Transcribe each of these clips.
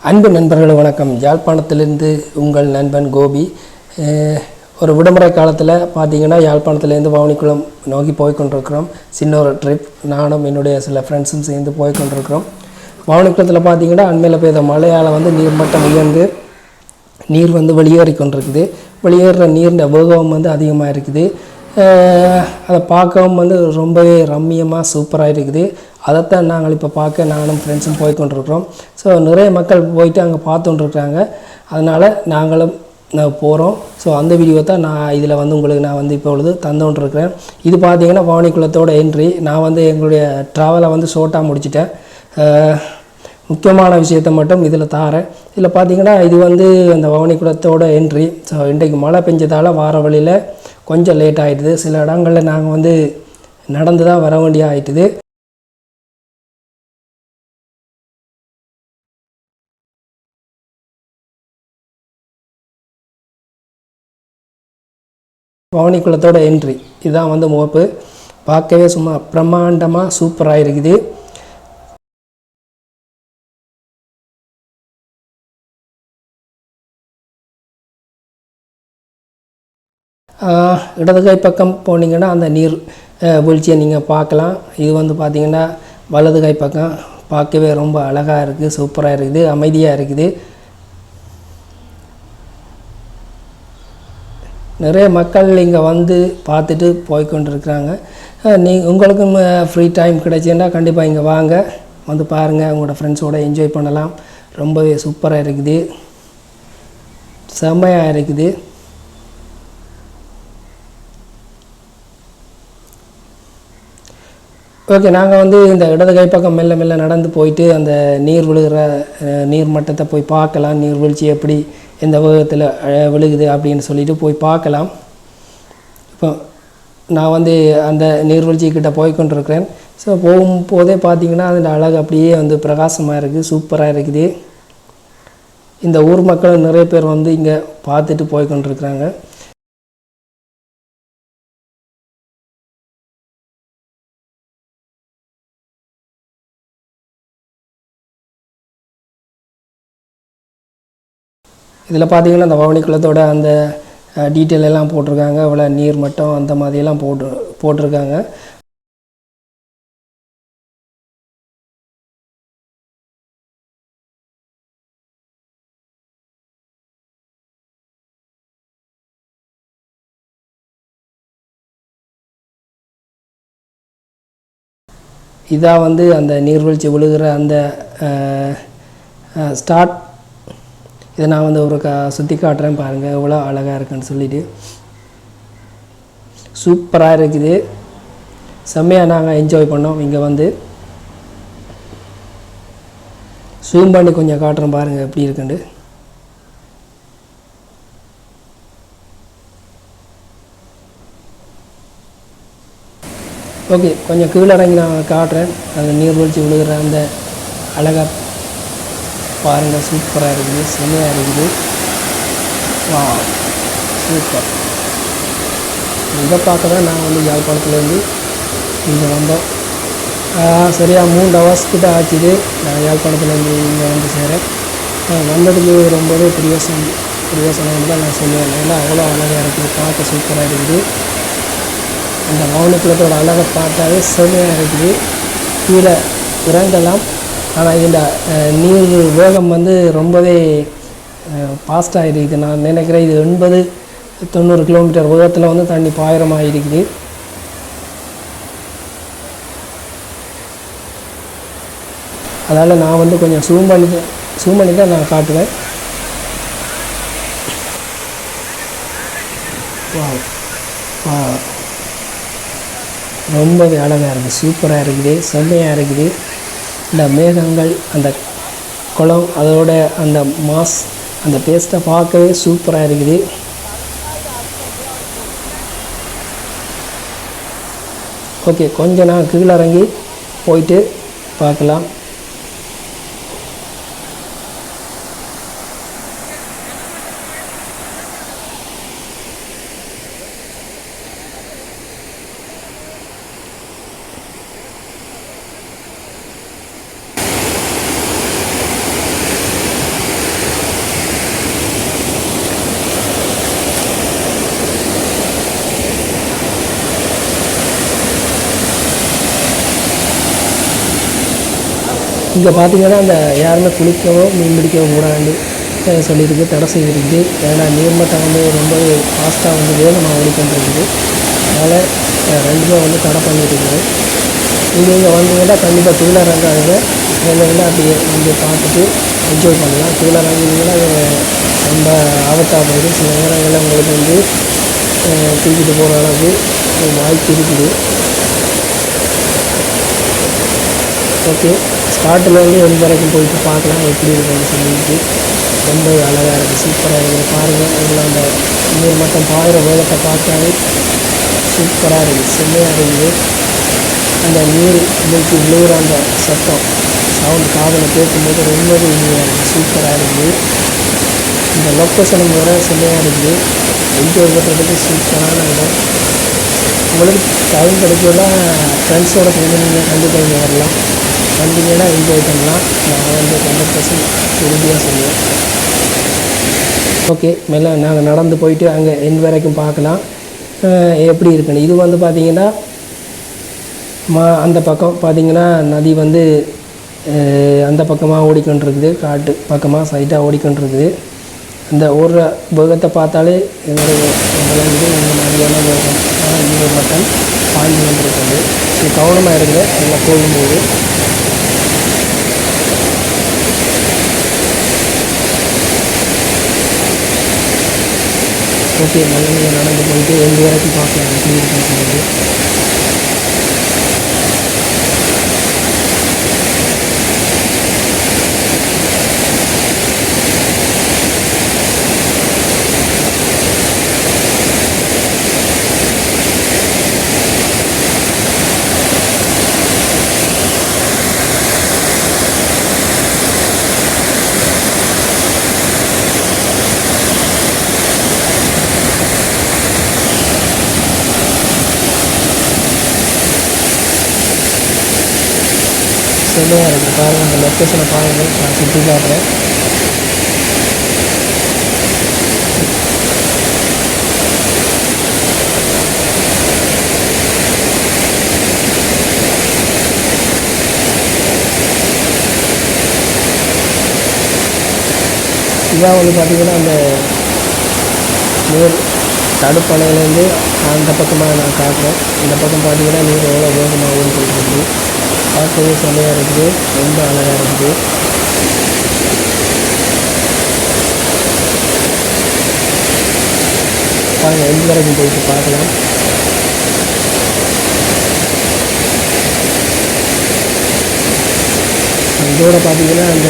அன்பு நண்பர்கள் வணக்கம். யாழ்ப்பாணத்திலிருந்து உங்கள் நண்பன் கோபி. ஒரு விடுமுறை காலத்தில் பார்த்தீங்கன்னா யாழ்ப்பாணத்திலேருந்து வவுனிக்குளம் நோக்கி போய்கொண்டிருக்கிறோம். சின்ன ஒரு ட்ரிப். நானும் என்னுடைய சில ஃப்ரெண்ட்ஸும் சேர்ந்து போய்கொண்டிருக்கிறோம். வவுனிக்குளத்தில் பார்த்தீங்கன்னா அண்மையில் பெய்த மழையால் நீர்மட்டம் உயர்ந்து நீர் வெளியேறி கொண்டிருக்குது. வெளியேறுற நீரின் வேகம் அதிகமாக இருக்குது. அதை பார்க்கவும் ரொம்பவே ரம்மியமாக சூப்பராக இருக்குது. அதைத்தான் நாங்கள் இப்போ பார்க்க நானும் ஃப்ரெண்ட்ஸும் போய்கொண்டிருக்கிறோம். ஸோ நிறைய மக்கள் போயிட்டு அங்கே பார்த்துட்டுருக்குறாங்க. அதனால் நாங்களும் போகிறோம். ஸோ அந்த வீடியோ தான் நான் இதில் உங்களுக்கு நான் இப்பொழுது தந்துகிட்டுருக்கிறேன். இது பார்த்தீங்கன்னா வவுனிக்குளத்தோட என்ட்ரி. நான் எங்களுடைய ட்ராவலை ஷோர்ட்டாக முடிச்சிட்டேன். முக்கியமான விஷயத்தை மட்டும் இதில் தாரேன். இதில் பார்த்தீங்கன்னா இது அந்த வவுனிக்குளத்தோட என்ட்ரி. ஸோ இன்றைக்கு மழை பெஞ்சதால் வார வழியில் கொஞ்சம் லேட் ஆகிட்டுது. சில இடங்களில் நாங்கள் நடந்து தான் வர வேண்டிய ஆகிட்டுது. வவுனிக்குளத்தோட என்ட்ரி இதுதான் முகப்பு. பார்க்கவே சும்மா பிரம்மாண்டமாக சூப்பராக இருக்குது. இடது கை பக்கம் போனீங்கன்னா அந்த நீர் வீழ்ச்சியை நீங்கள் பார்க்கலாம். இது பார்த்திங்கன்னா வலது கை பக்கம். பார்க்கவே ரொம்ப அழகாக இருக்குது, சூப்பராக இருக்குது, அமைதியாக இருக்குது. நிறைய மக்கள் இங்கே பார்த்துட்டு போய்கொண்டிருக்கிறாங்க. உங்களுக்கும் ஃப்ரீ டைம் கிடைச்சேன்னா கண்டிப்பாக இங்கே வாங்க, பாருங்கள். உங்களோட ஃப்ரெண்ட்ஸோடு என்ஜாய் பண்ணலாம். ரொம்பவே சூப்பராக இருக்குது, செம்மையாக இருக்குது. ஓகே, நாங்கள் இந்த இடது கை பக்கம் மெல்ல மெல்ல நடந்து போயிட்டு அந்த நீர் விழுகிற நீர் மட்டத்தை போய் பார்க்கலாம். நீர்வீழ்ச்சி எப்படி எந்த வேகத்தில் விழுகுது அப்படின்னு சொல்லிட்டு போய் பார்க்கலாம். இப்போ நான் அந்த நீர்வீழ்ச்சிக்கிட்ட போய்கொண்டிருக்கிறேன். ஸோ போகும்போதே பார்த்திங்கன்னா அதில் அழகு அப்படியே பிரகாசமாக இருக்குது, சூப்பராக இருக்குது. இந்த ஊர் மக்கள் நிறைய பேர் இங்கே பார்த்துட்டு போய்கொண்டிருக்கிறாங்க. இதில் பார்த்தீங்கன்னா அந்த வவுனிக்குளத்தோட அந்த டீட்டெயில் எல்லாம் போட்டிருக்காங்க. அவ்வளோ நீர் மட்டம் அந்த மாதிரியெல்லாம் போட்டிருக்காங்க. இதான் அந்த நீர்வீழ்ச்சி விழுகிற அந்த ஸ்டார்ட். இதை நான் ஒரு சுற்றி காட்டுறேன் பாருங்கள், எவ்வளோ அழகாக இருக்குன்னு சொல்லிவிட்டு. சூப்பராக இருக்குது, செம்மையாக நாங்கள் என்ஜாய் பண்ணோம். இங்கே ஜூம் பண்ணி கொஞ்சம் காட்டுறேன் பாருங்கள் எப்படி இருக்குண்டு. ஓகே, கொஞ்சம் கீழே இறங்கி நான் காட்டுறேன். அந்த நீர்வீழ்ச்சி விழுகிற அந்த அழகாக பாருங்கள், சூப்பராக இருக்குது, செம்மையாக இருக்குது. வா, சூப்பர். இதை பார்க்க தான் நான் யாழ்ப்பாணத்துலேருந்து இங்கே வந்தோம். சரியாக 3 hours கிட்ட ஆச்சுது நான் யாழ்ப்பாணத்துலேருந்து இங்கே சேரேன். வந்ததுக்கு ரொம்பவே பிரயோசனம் தான் நான் சொல்லுவேன். ஏன்னா அவ்வளோ அழகாக இருக்குது, பார்க்க சூப்பராக இருக்குது. அந்த வவுனிக்குளத்தோட அழகை பார்த்தாவே செம்மையாக இருக்குது. கீழே இறங்கலாம். ஆனால் இந்த நீர் வேகம் ரொம்பவே ஃபாஸ்ட்டாக இருக்குது. நான் நினைக்கிறேன் இது 80-90 கிலோமீட்டர் வேகத்தில் தண்ணி பாயிரமாக இருக்குது. அதனால் நான் கொஞ்சம் ஜூம் பண்ணி தான் நான் காட்டுவேன். ரொம்பவே அழகாக இருக்குது, சூப்பராக இருக்குது, செம்மையாக இருக்குது. இந்த மேகங்கள், அந்த குளம், அதோட அந்த மாஸ், அந்த பேஸ்ட்டை பார்க்கவே சூப்பராக இருக்குது. ஓகே, கொஞ்சம் நான் கீழே இறங்கி போயிட்டு பார்க்கலாம். இங்கே பார்த்தீங்கன்னா அந்த யாருமே குளிக்கவோ மீன் பிடிக்கவோ கூடாது சொல்லியிருக்கு, தடை செய்திருக்கு. ஏன்னா நீர்மட்டம் வந்து ரொம்ப ஃபாஸ்ட்டாக வந்து வேகமாக ஓடிக்கொண்டிருக்குது. அதனால் ரெண்டுமே வந்து தடை பண்ணியிருக்குது. நீங்கள் இங்கே வந்தீங்கன்னா கண்டிப்பாக டூவில் இறங்காதுங்க. வந்து அப்படியே இங்கே பார்த்துட்டு என்ஜாய் பண்ணலாம். டூவில் இறங்கினீங்கன்னா ரொம்ப ஆபத்தாக போகுது. சில நேரங்களில் உங்களுக்கு வந்து தூக்கிட்டு போகிற அளவுக்கு வாய்ப்பு இருக்குது. ஓகே, ஸ்டார்ட்லேருந்து எந்த வரைக்கும் போயிட்டு பார்க்கலாம் எப்படி இருக்குன்னு சொல்லிட்டு. ரொம்ப அழகாக இருக்குது, சூப்பராக இருக்குது. பாருங்கள், அதில் அந்த நீர் மட்டும் பாயிற வேகத்தை பார்த்தாலே சூப்பராக இருக்குது, செம்மையாக இருக்குது. அந்த நீர் மூழ்கி விழுகிற அந்த சவுண்ட் காதில் கேட்கும்போது ரொம்பவே இனிமையாக இருக்குது, சூப்பராக இருக்குது. இந்த லொக்கேஷனும் வேறு செம்மையாக இருக்குது. என்ஜாய் பண்ணுறதுக்கு சூப்பரான இடம். உங்களுக்கு டைம் கிடைக்கல ஃப்ரெண்ட்ஸோடு சேர்ந்து நீங்கள் கண்டிப்பாக இங்கே வரலாம். வந்தீங்கன்னா என்ஜாய் பண்ணலாம். நான் வந்து 100% உறுதியாக சொல்லுவேன். ஓகே, மெல்ல நாங்கள் நடந்து போயிட்டு அங்கே எந்த வரைக்கும் பார்க்கலாம் எப்படி இருக்குன்னு. இது வந்து பார்த்திங்கன்னா அந்த பக்கம் பார்த்திங்கன்னா நதி வந்து அந்த பக்கமாக ஓடிக்கொண்டிருக்குது, காட்டு பக்கமாக சைட்டாக ஓடிக்கொண்டிருக்குது. அந்த ஒரு வேகத்தை பார்த்தாலே விளங்குது இந்த மாதிரியான வேகம் நீர் மட்டம் பாய்ந்து கொண்டிருக்குது. ஸோ கவனமாக இருங்க எல்லாம் போகும்போது. ஓகே, நல்ல நீங்கள் நடந்து போயிட்டு எந்த வரைக்கும் பார்க்கலாம் எப்படி இருக்குன்னு சொல்லுது. செம்மையாக இருக்குது. பாருங்கள், அந்த லொக்கேஷனை பாருங்கள், நான் சுற்றி காட்டுறேன். இதான் வந்து பார்த்திங்கன்னா அந்த நீர் தடுப்பணையிலேருந்து அந்த பக்கமாக நான் காட்டுறேன். இந்த பக்கம் பார்த்திங்கன்னா நீர் எவ்வளோ வேகமாக ஓடிக்கொண்டிருக்கு. பார்க்கவே செம்மையாக இருக்குது, ரொம்ப அழகாக இருக்குது. பாருங்கள், எந்த வரைக்கும் போயிட்டு பார்க்கலாம். இதோட பார்த்திங்கன்னா அந்த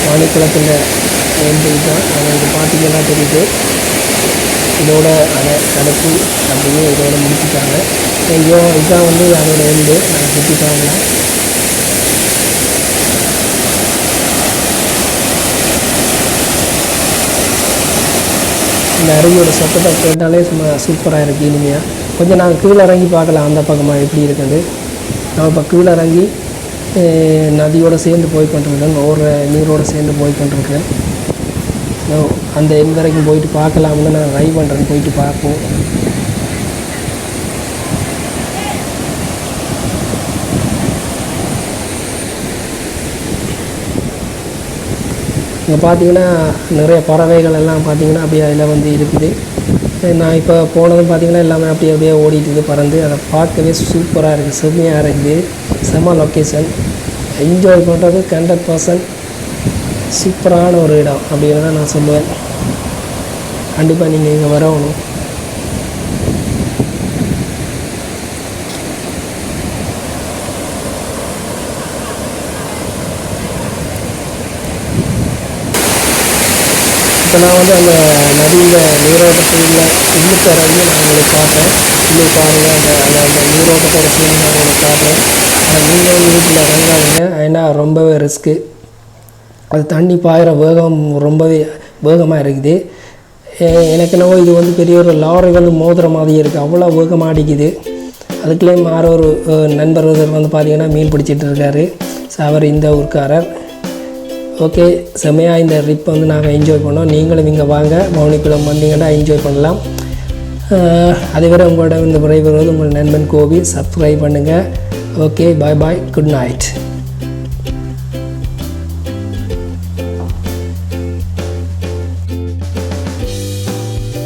வாணிக்குளத்தில் என்ட்ரி தான். அது பார்த்திங்கன்னா தெரியுது. இதோட அதை கடைசி அப்படியே இதோட முடிச்சுட்டாங்க. எங்கேயோ இதுதான் வந்து அதோட எண்டு. நாங்கள் சுற்றி பார்க்கலாம். இந்த அருவியோட சத்தத்தை கேட்டாலே சும்மா சூப்பராக இருக்குது, இனிமையாக. கொஞ்சம் நாங்கள் கீழே இறங்கி பார்க்கலாம் அந்த பக்கமாக எப்படி இருக்குது. நான் இப்போ கீழே இறங்கி நதியோடு சேர்ந்து போய் கொண்டிருக்கேன், ஒரு நீரோடு சேர்ந்து போய் கொண்டிருக்கேன். அந்த எந்த வரைக்கும் போயிட்டு பார்க்கலாம்னு நான் ட்ரை பண்ணுறேன், போயிட்டு பார்ப்போம். இங்கே பார்த்தீங்கன்னா நிறைய பறவைகள் எல்லாம் பார்த்தீங்கன்னா அப்படியே அதில் வந்து இருக்குது. நான் இப்போ போனதும் பார்த்தீங்கன்னா எல்லாமே அப்படியே ஓடிட்டுது பறந்து. அதை பார்க்கவே சூப்பராக இருக்குது, செம்மையாக இருக்குது. செம்ம லொக்கேஷன், என்ஜாய் பண்ணுறது 100% சூப்பரான ஒரு இடம் அப்படின்னு தான் நான் சொல்லுவேன். கண்டிப்பாக நீங்கள் இங்கே வரணும். இப்போ நான் வந்து அந்த நதியில் நீரோட்டத்தில் உள்ளுக்கு இறங்கி நான் உங்களுக்கு காட்டுறேன். உள்ளே பாருங்கள், அந்த நீரோட்டத்தோட சேர்ந்து நான் உங்களுக்கு காட்டுறேன். நீங்கள் வீட்டில் இறங்காதீங்க, ஏன்னா ரொம்பவே ரிஸ்க்கு. அது தண்ணி பாயிற வேகம் ரொம்பவே வேகமாக இருக்குது. எனக்கு என்னவோ இது வந்து பெரிய ஒரு லாரி வந்து மோதுற மாதிரி இருக்குது, அவ்வளோ வேகமாக அடிக்குது. அதுக்குள்ளே மாற ஒரு நண்பர் வந்து பார்த்திங்கன்னா மீன் பிடிச்சிட்டு இருக்காரு. ஸோ அவர் இந்த ஊர்க்காரர். ஓகே, செம்மையாக இந்த ட்ரிப் வந்து நாங்கள் என்ஜாய் பண்ணோம். நீங்களும் இங்கே வாங்க, மௌனிக்குளம் வந்தீங்கன்னா என்ஜாய் பண்ணலாம். அதுவரை உங்களோட இந்த விரைவுறது உங்கள் நண்பன் கோபி. சப்ஸ்கிரைப் பண்ணுங்கள். ஓகே, பாய் பாய், குட் நைட்.